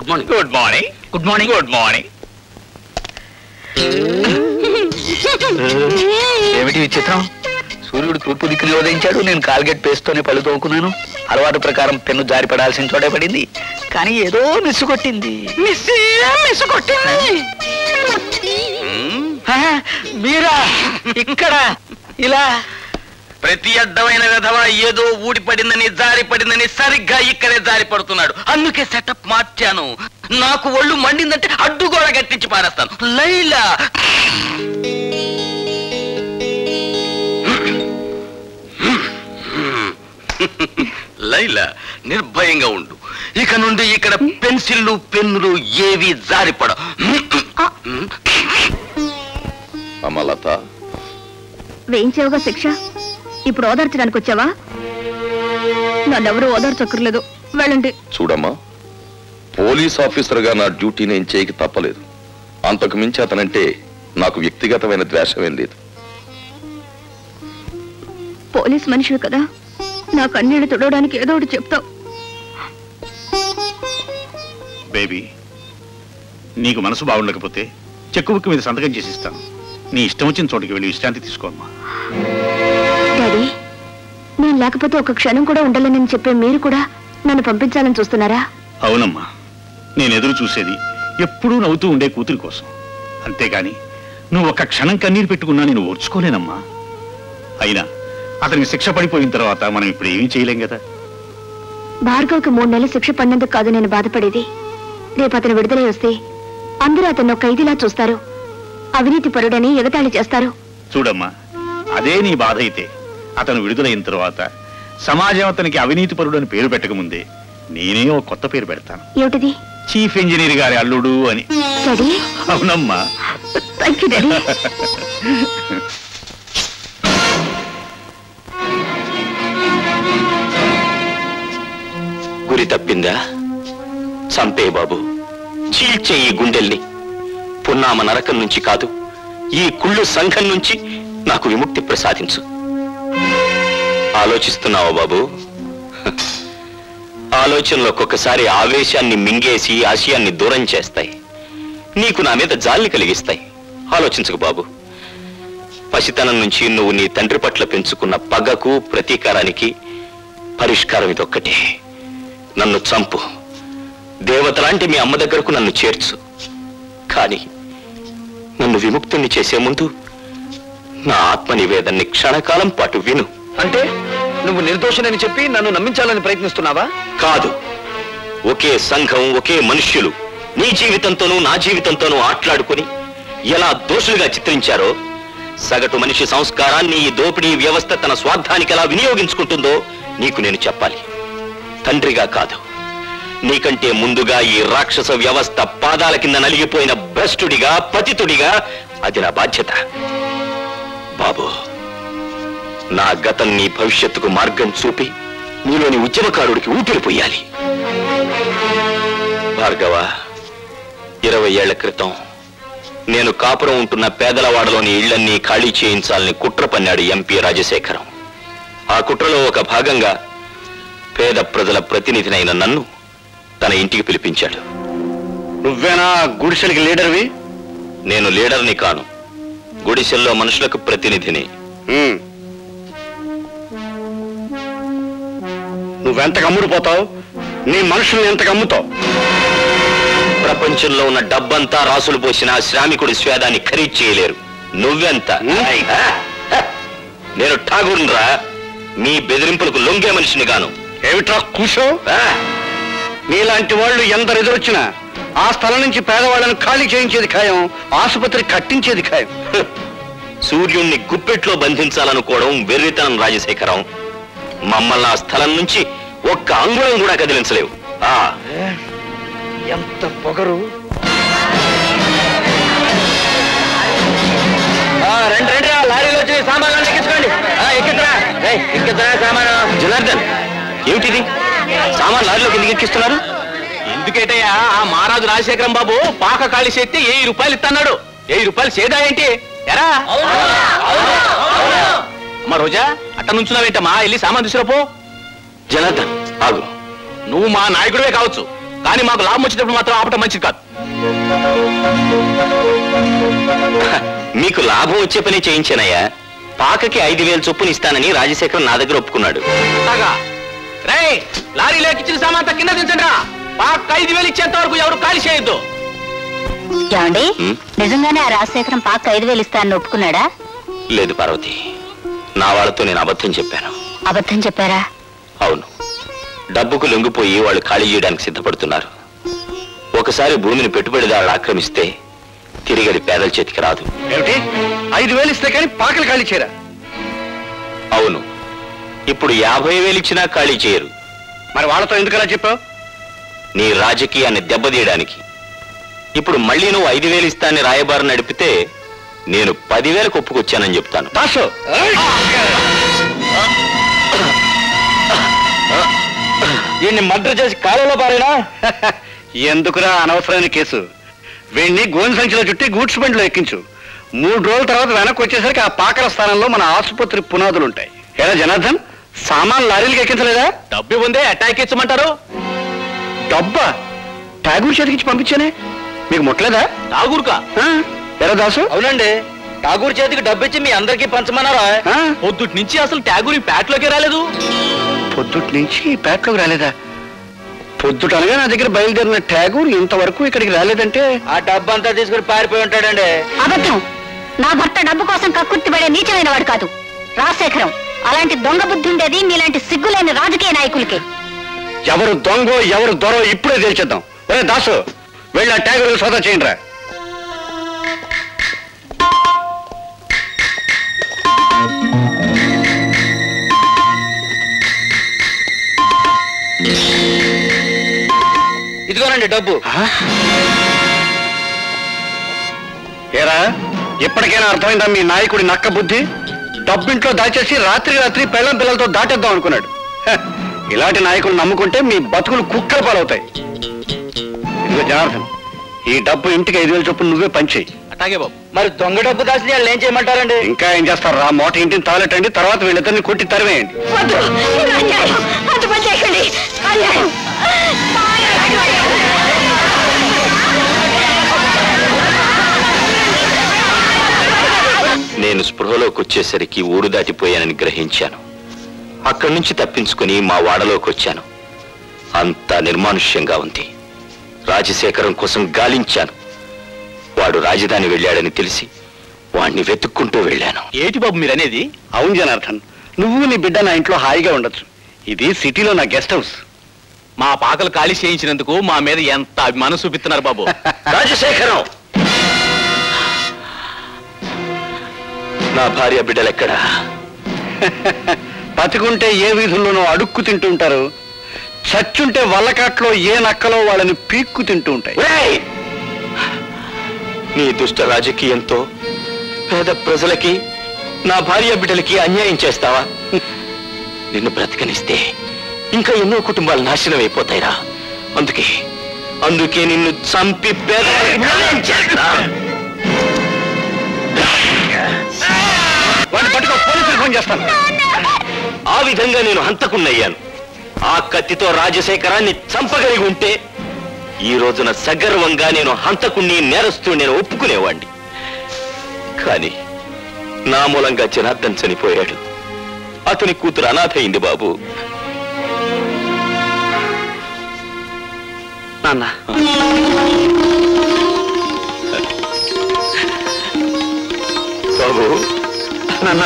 Morning. Good morning. Good morning. Good morning. ఏమిటి విచిత్రం? సూర్యుడు తూర్పు దిక్కుని ఉదయించాడు, నేను కాల్గేట్ పేస్తోనే పళ్ళు తోముకున్నాను. అలవాటు ప్రకారం పెన్ను జారి పడాల్సిన చోటే పడింది, కానీ ఏదో మిస్సు కొట్టింది. మీరా ఇక్కడ ఇలా? ప్రతి అడ్డమైన విధవ ఏదో ఊడి పడిందని జారి పడిందని సరిగ్గా ఇక్కడే జారి పడుతున్నాడు. అందుకే సెటప్ మార్చాను. నాకు ఒళ్ళు మండిందంటే అడ్డుగోడ కట్టించి పారేస్తాను. లైలా లైలా నిర్భయంగా ఉండు. ఇక నుండి ఇక్కడ పెన్సిళ్ళు పెన్నులు ఏవి జారిపడ. అమలత, వేయించావుగా శిక్ష, ఇప్పుడు ఓదార్చడానికి వచ్చావా? నన్నెవరూ ఓదార్చక్కర్లేదు, వెళ్ళండి. చూడమ్మా, పోలీస్ ఆఫీసర్గా నా డ్యూటీ నేను చేయక తప్పలేదు. అంతకు మించి అతనంటే నాకు వ్యక్తిగతమైన ద్వేషమేం లేదు. పోలీస్ మనిషివి కదా, నా కన్నీళ్లు తుడవడానికి ఏదో ఒకటి చెప్తావు. బేబీ, నీకు మనసు బాగుండకపోతే చెక్కు బుక్ మీద సంతకం చేసి ఇస్తాను. నీ ఇష్టం వచ్చిన చోటికి వెళ్ళి విశ్రాంతి తీసుకోమ్మా. డాడీ, నేను లేకపోతే ఒక క్షణం కూడా ఉండాలని చెప్పే మీరు కూడా నన్ను పంపించాలని చూస్తున్నారా? అవునమ్మా, నేను ఎదురు చూసేది ఎప్పుడూ నవ్వుతూ ఉండే కూతురి కోసం. అంతేగాని నువ్వు ఒక్క క్షణం కన్నీరు పెట్టుకున్నా నేను ఓర్చుకోలేనమ్మా. అయినా అతనికి శిక్ష పడిపోయిన తర్వాత మనం ఇప్పుడు ఏమీ చేయలేం కదా. భార్గవ్కి 3 నెలలు శిక్ష పడినందుకు కాదు నేను బాధపడేది. రేపు అతను విడుదలై వస్తే అందరూ అతన్ని ఒక ఖైదీలా చూస్తారు, అవినీతి పరుడని ఎగతాళి చేస్తారు. చూడమ్మా, అదే నీ బాధ అయితే అతను విడుదలైన తర్వాత సమాజం అతనికి అవినీతి పరుడు అని పేరు పెట్టకముందే నేనే ఒక కొత్త పేరు పెడతాను. ఏమిటిది? చీఫ్ ఇంజనీర్ గారి అల్లుడు అని. అవునమ్మా. Thank you daddy. గురి తప్పిందా? చంపే బాబు, చీల్చే ఈ గుండెల్ని. పున్నామ నరకం నుంచి కాదు, ఈ కుళ్ళు సంఘం నుంచి నాకు విముక్తి ప్రసాదించు. ఆలోచిస్తున్నావా బాబు? ఆలోచనలు ఒక్కొక్కసారి ఆవేశాన్ని మింగేసి ఆశయాన్ని దూరం చేస్తాయి. నీకు నా మీద జాలిని కలిగిస్తాయి. ఆలోచించకు బాబు. పసితనం నుంచి నువ్వు నీ తండ్రి పట్ల పెంచుకున్న పగకు ప్రతీకారానికి పరిష్కారం ఇదొక్కటే. నన్ను చంపు, దేవతలాంటి మీ అమ్మ దగ్గరకు నన్ను చేర్చు. కానీ నన్ను విముక్తుణ్ణి చేసే ముందు నా ఆత్మ నివేదన్ని క్షణకాలం పాటు విను. అంటే నువ్వు నిర్దోషినని చెప్పి నన్ను నమ్మించాలని ప్రయత్నిస్తున్నావా? కాదు, ఒకే సంఘం, ఒకే మనుష్యులు నీ జీవితంతోనూ నా జీవితంతోనూ ఆట్లాడుకుని ఎలా దోషులుగా చిత్రించారో, సగటు మనిషి సంస్కారాన్ని ఈ దోపిడీ వ్యవస్థ తన స్వార్థానికి ఎలా వినియోగించుకుంటుందో నీకు నేను చెప్పాలి. తండ్రిగా కాదు, నీకంటే ముందుగా ఈ రాక్షస వ్యవస్థ పాదాల కింద నలిగిపోయిన భ్రష్టుడిగా, పతితుడిగా అది నా బాధ్యత. బాబు, నా గతం నీ భవిష్యత్తుకు మార్గం చూపి నీలోని ఉద్యమకారుడికి ఊపిరిపోయాలి. భార్గవ, 20 ఏళ్ల క్రితం నేను కాపురం ఉంటున్న పేదలవాడలోని ఇళ్లన్నీ ఖాళీ చేయించాలని కుట్ర పన్నాడు ఎంపీ రాజశేఖరం. ఆ కుట్రలో ఒక భాగంగా పేద ప్రజల ప్రతినిధినైన నన్ను తన ఇంటికి పిలిపించాడు. నువ్వేనా గుడిసెలకి లీడర్వి? నేను లీడర్ని కాను, గుడిసెల్లో మనుషులకు ప్రతినిధిని. నువ్వెంతకు అమ్ముడుపోతావు? నీ మనుషుల్ని ఎంతకు అమ్ముతావు? ప్రపంచంలో ఉన్న డబ్బంతా రాసులు పోసిన శ్రామికుడి స్వేదాన్ని ఖరీదు చేయలేరు. నువ్వెంత? నేను ఠాగూర్రా, మీ బెదిరింపులకు లొంగే మనిషిని గాను. ఏమిట్రా కూసో? నీలాంటి వాళ్ళు ఎందరు ఎదురొచ్చినా ఆ స్థలం నుంచి పేదవాళ్ళను ఖాళీ చేయించేది ఖాయం, ఆసుపత్రి కట్టించేది ఖాయం. సూర్యుణ్ణి గుప్పెట్లో బంధించాలనుకోవడం వెర్రితనం రాజశేఖరం. మమ్మల్ని ఆ స్థలం నుంచి ఒక్క అంగుళం కూడా కదిలించలేవు. ఎంత పొగరు! రండి రండి, లారీలో వచ్చి సామాన్లు ఎక్కించుకోండి. ఎక్కిద్దా సామాను? జనార్దన్, ఏమిటిది? సామాన్ లారీలోకి ఎందుకు ఎక్కిస్తున్నారు? ఎందుకేటయ్యా, ఆ మహారాజు రాజశేఖరం బాబు పాక ఖాళీ చేస్తే 1000 రూపాయలు ఇస్తున్నాడు. 1000 రూపాయలు చేదా ఏంటి? ఎరా అమ్మ రోజా, అట్ట నుంచున్నావేంటమ్మా? వెళ్ళి సామాన్ తీసుకురాపో. జనార్దన్ ఆగు. నువ్వు మా నాయకుడివే కావచ్చు, కానీ మాకు లాభం వచ్చేటప్పుడు మాత్రం ఆపటం మంచిది కాదు. మీకు లాభం వచ్చే పని చేయించానయ్యా. పాకకి 5,000 చొప్పున ఇస్తానని రాజశేఖరం నా దగ్గర ఒప్పుకున్నాడు. రే లారీ లేకిచ్చిన సామాంతా కింద దించండి రా. పాక 5,000 ఇచ్చేంత వరకు ఎవరు ఖాళీ చేయొద్దు. ఏమండి, నిజంగానే ఆ రాజశేఖరం పాక 5,000 ఇస్తానని ఒప్పుకున్నాడా? లేదు పార్వతి, నా వాళ్ళతో నేను అబద్ధం చెప్పాను. అబద్ధం చెప్పారా? అవును, డబ్బుకు లొంగిపోయి వాళ్ళు ఖాళీ చేయడానికి సిద్ధపడుతున్నారు. ఒకసారి భూమిని పెట్టుబడిదారులు ఆక్రమిస్తే తిరిగి అది పేదల చేతికి రాదు. ఏమిటి 5,000 ఇస్తే కానీ పాకలు ఖాళీ చేయరా? అవును, ఇప్పుడు 50,000 ఇచ్చినా ఖాళీ చేయరు. మరి వాళ్ళతో ఎందుకలా చెప్పావు? నీ రాజకీయాన్ని దెబ్బతీయడానికి. ఇప్పుడు మళ్ళీ నువ్వు 5,000 ఇస్తానని రాయబారు నడిపితే నేను 10,000కు ఒప్పుకొచ్చానని చెప్తాను. దాసు, వీడిని మర్డర్ చేసి కాలంలో పారేనా? ఎందుకురా అనవసరమైన కేసు? వీడిని గోని సంచిలో చుట్టి గూడ్స్ బండిలో ఎక్కించు. 3 రోజుల తర్వాత వెనక్కి వచ్చేసరికి ఆ పాకల స్థానంలో మన ఆసుపత్రి పునాదులుంటాయి. ఎలా జనార్దన్, సామాన్ లారీలకు ఎక్కించలేదా? డబ్బు ఉందే అటాక్ ఇచ్చమంటారు. డబ్బా ఠాగూర్ చేతికిచ్చి పంపించానే, మీకు ముట్టలేదా? ఠాగూర్కా? ఎరా దాసు? అవునండి, ఠాగూర్ చేతికి డబ్బు ఇచ్చి మీ అందరికీ పంచమన్నారా? పొద్దుటి నుంచి అసలు ఠాగూర్ ఈ పేటలోకి రాలేదు. పొద్దుటి నుంచి పేటలోకి రాలేదా? పొద్దుట అనగా నా దగ్గర బయలుదేరిన ఠాగూర్ ఇంతవరకు ఇక్కడికి రాలేదంటే ఆ డబ్బు అంతా తీసుకుని పారిపోయి ఉంటాడండి. అబద్ధం. నా భర్త డబ్బు కోసం కక్కుర్తి పడే నీచమైన వాడు కాదు రాజశేఖరం. అలాంటి దొంగ బుద్ధి ఉండేది మీలాంటి సిగ్గులేని రాజకీయ నాయకులకి. ఎవరు దొంగో ఎవరు దొరో ఇప్పుడే తేల్చేద్దాం. ఒరే దాసు, వెళ్ళి ఆ ఠాగూర్ సోదా చేయండి రా. ఇదిగోనండి డబ్బు. ఏరా, ఎప్పటికైనా అర్థమైందా మీ నాయకుడి నక్క బుద్ధి? డబ్బింట్లో దాచేసి రాత్రి పెళ్ళం పిల్లలతో దాటేద్దాం అనుకున్నాడు. ఇలాంటి నాయకులు నమ్ముకుంటే మీ బతుకులు కుక్కల పాలవుతాయి. ఇదిగో జనార్దన్, ఈ డబ్బు ఇంటికి 5,000 చొప్పున నువ్వే పంచేయి. అట్లాగే బాబు. మరి దొంగ డబ్బు దాచి వాళ్ళు ఏం చేయమంటారండి? ఇంకా ఏం చేస్తారు రా, మోట ఇంటిని తాగలెట్టండి, తర్వాత వీళ్ళిద్దరిని కొట్టి తరివేయండి. నేను స్పృహలోకి వచ్చేసరికి ఊరు దాటిపోయానని గ్రహించాను. అక్కడి నుంచి తప్పించుకుని మా వాడలోకి వచ్చాను. అంతా నిర్మానుష్యంగా ఉంది. రాజశేఖరం కోసం గాలించాను. వాడు రాజధాని వెళ్ళాడని తెలిసి వాణ్ణి వెతుక్కుంటూ వెళ్ళాను. ఏటి బాబు మీరనేది? అవును జనార్దన్, నువ్వు నీ బిడ్డ నా ఇంట్లో హాయిగా ఉండొచ్చు. ఇది సిటీలో నా గెస్ట్ హౌస్. మా పాకలు ఖాళీ చేయించినందుకు మా మీద ఎంత అభిమానం చూపిస్తున్నారు బాబు. రాజశేఖరం, నా భార్య బిడ్డలెక్కడా? బతికుంటే ఏ వీధుల్లోనో అడుక్కు తింటూ ఉంటారు, చచ్చుంటే వల్లకాట్లో ఏ నక్కలో వాళ్ళని పీక్కు తింటూ ఉంటాయి. నీ దుష్ట రాజకీయంతో పేద ప్రజలకి, నా భార్య బిడ్డలకి అన్యాయం చేస్తావా? నిన్ను బ్రతకనిస్తే ఇంకా ఎన్నో కుటుంబాలు నాశనం అయిపోతాయిరా. అందుకే నిన్ను చంపి పేద పట్టుకో, పోలీసులు ఫోన్ చేస్తాను. ఆ విధంగా నేను హంతకున్నయ్యాను. ఆ కత్తితో రాజశేఖరాన్ని చంపగలిగి ఉంటే ఈ రోజున సగర్వంగా నేను హంతకుణ్ణి, నేరస్తూ నేను ఒప్పుకునేవాణ్ణి. కానీ నా మూలంగా జనార్దన్ చనిపోయాడు. అతని కూతురు అనాథ అయింది బాబు. నాన్న, బాబు, నాన్న